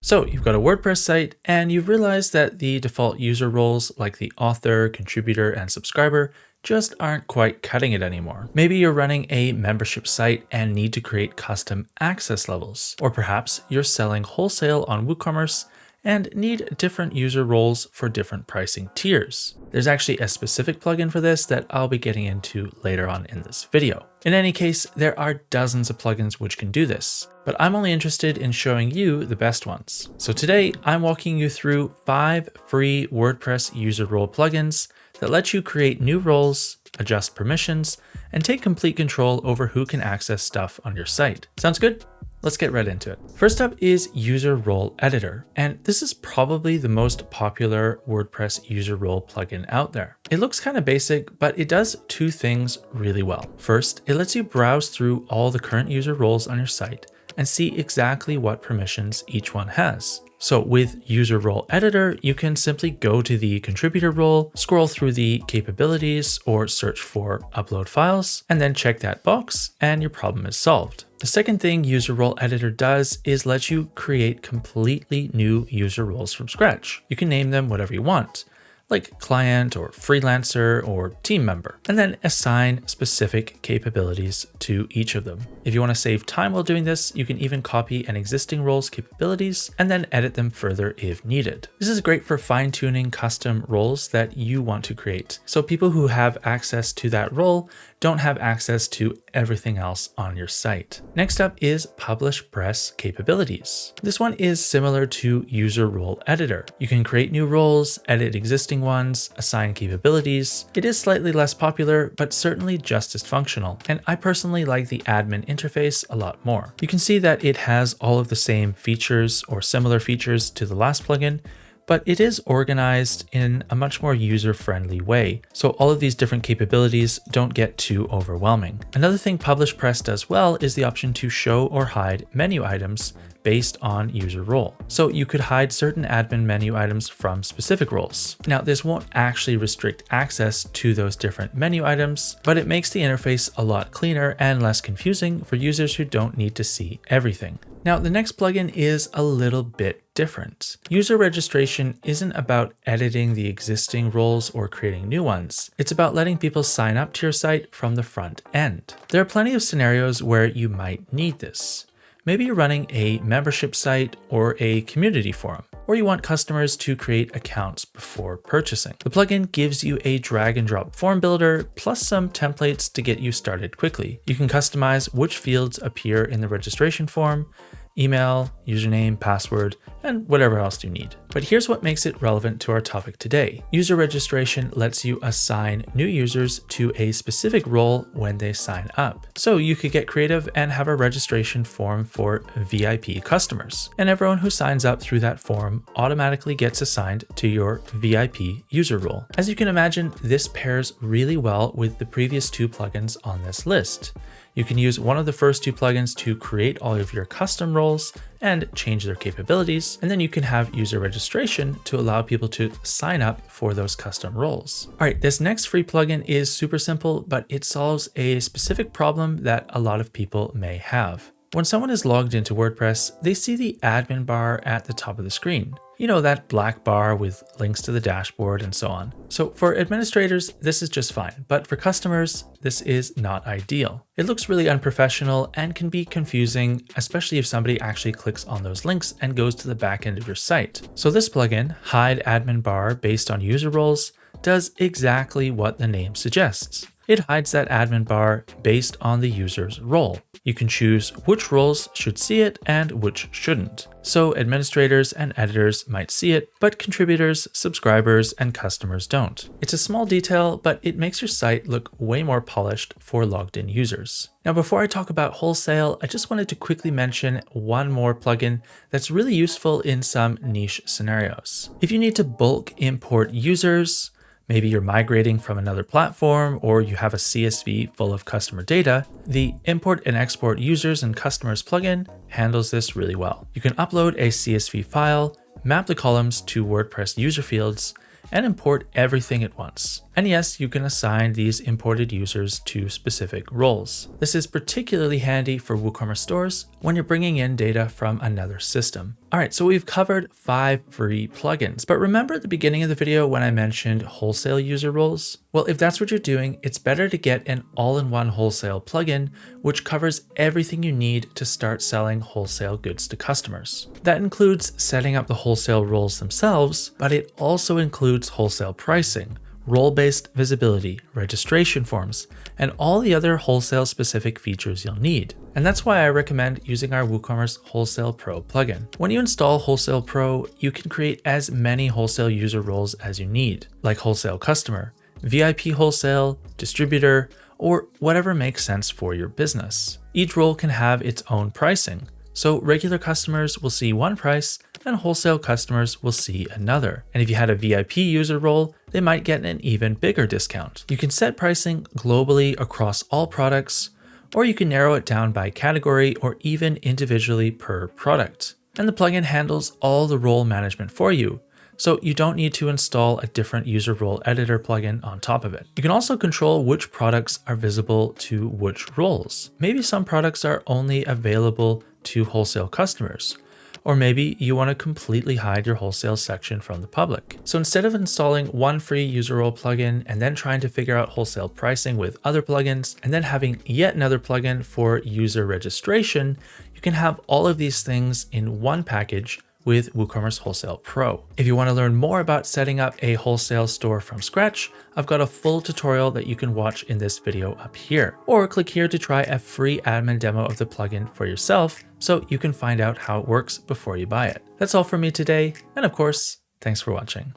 So you've got a WordPress site and you've realized that the default user roles like the author, contributor, and subscriber just aren't quite cutting it anymore. Maybe you're running a membership site and need to create custom access levels, or perhaps you're selling wholesale on WooCommerce and need different user roles for different pricing tiers. There's actually a specific plugin for this that I'll be getting into later on in this video. In any case, there are dozens of plugins which can do this, but I'm only interested in showing you the best ones. So today I'm walking you through 5 free WordPress user role plugins that let you create new roles, adjust permissions, and take complete control over who can access stuff on your site. Sounds good? Let's get right into it. First up is User Role Editor, and this is probably the most popular WordPress user role plugin out there. It looks kind of basic, but it does 2 things really well. First, it lets you browse through all the current user roles on your site and see exactly what permissions each one has. So with User Role Editor, you can simply go to the contributor role, scroll through the capabilities, or search for upload files, and then check that box, and your problem is solved. The second thing User Role Editor does is let you create completely new user roles from scratch. You can name them whatever you want, like client or freelancer or team member, and then assign specific capabilities to each of them. If you want to save time while doing this, you can even copy an existing role's capabilities and then edit them further if needed. This is great for fine-tuning custom roles that you want to create, so people who have access to that role don't have access to everything else on your site. Next up is PublishPress capabilities. This one is similar to User Role Editor. You can create new roles, edit existing ones, assign capabilities. It is slightly less popular, but certainly just as functional. And I personally like the admin interface a lot more. You can see that it has all of the same features or similar features to the last plugin, but it is organized in a much more user-friendly way, so all of these different capabilities don't get too overwhelming. Another thing PublishPress does well is the option to show or hide menu items based on user role. So you could hide certain admin menu items from specific roles. Now, this won't actually restrict access to those different menu items, but it makes the interface a lot cleaner and less confusing for users who don't need to see everything. Now, the next plugin is a little bit different. User registration isn't about editing the existing roles or creating new ones. It's about letting people sign up to your site from the front end. There are plenty of scenarios where you might need this. Maybe you're running a membership site or a community forum, or you want customers to create accounts before purchasing. The plugin gives you a drag and drop form builder plus some templates to get you started quickly. You can customize which fields appear in the registration form, email, username, password, and whatever else you need. But here's what makes it relevant to our topic today. User registration lets you assign new users to a specific role when they sign up. So you could get creative and have a registration form for VIP customers. And everyone who signs up through that form automatically gets assigned to your VIP user role. As you can imagine, this pairs really well with the previous 2 plugins on this list. You can use one of the first 2 plugins to create all of your custom roles and change their capabilities, and then you can have user registration to allow people to sign up for those custom roles. All right, this next free plugin is super simple, but it solves a specific problem that a lot of people may have. When someone is logged into WordPress, they see the admin bar at the top of the screen. You know, that black bar with links to the dashboard and so on. So for administrators, this is just fine, but for customers, this is not ideal. It looks really unprofessional and can be confusing, especially if somebody actually clicks on those links and goes to the back end of your site. So this plugin, Hide Admin Bar based on user roles, does exactly what the name suggests. It hides that admin bar based on the user's role. You can choose which roles should see it and which shouldn't. So administrators and editors might see it, but contributors, subscribers, and customers don't. It's a small detail, but it makes your site look way more polished for logged in users. Now, before I talk about wholesale, I just wanted to quickly mention one more plugin that's really useful in some niche scenarios. If you need to bulk import users, maybe you're migrating from another platform or you have a CSV full of customer data, the Import and Export Users and Customers plugin handles this really well. You can upload a CSV file, map the columns to WordPress user fields, and import everything at once. And yes, you can assign these imported users to specific roles. This is particularly handy for WooCommerce stores when you're bringing in data from another system. All right, so we've covered 5 free plugins, but remember at the beginning of the video when I mentioned wholesale user roles? Well, if that's what you're doing, it's better to get an all-in-one wholesale plugin, which covers everything you need to start selling wholesale goods to customers. That includes setting up the wholesale roles themselves, but it also includes wholesale pricing, role-based visibility, registration forms, and all the other wholesale specific features you'll need. And that's why I recommend using our WooCommerce Wholesale Pro plugin. When you install Wholesale Pro, you can create as many wholesale user roles as you need, like wholesale customer, VIP wholesale, distributor, or whatever makes sense for your business. Each role can have its own pricing. So regular customers will see one price and wholesale customers will see another. And if you had a VIP user role, they might get an even bigger discount. You can set pricing globally across all products, or you can narrow it down by category or even individually per product. And the plugin handles all the role management for you, so you don't need to install a different user role editor plugin on top of it. You can also control which products are visible to which roles. Maybe some products are only available to wholesale customers, or maybe you want to completely hide your wholesale section from the public. So instead of installing one free user role plugin and then trying to figure out wholesale pricing with other plugins, and then having yet another plugin for user registration, you can have all of these things in one package with WooCommerce Wholesale Pro. If you want to learn more about setting up a wholesale store from scratch, I've got a full tutorial that you can watch in this video up here, or click here to try a free admin demo of the plugin for yourself so you can find out how it works before you buy it. That's all from me today, and of course, thanks for watching.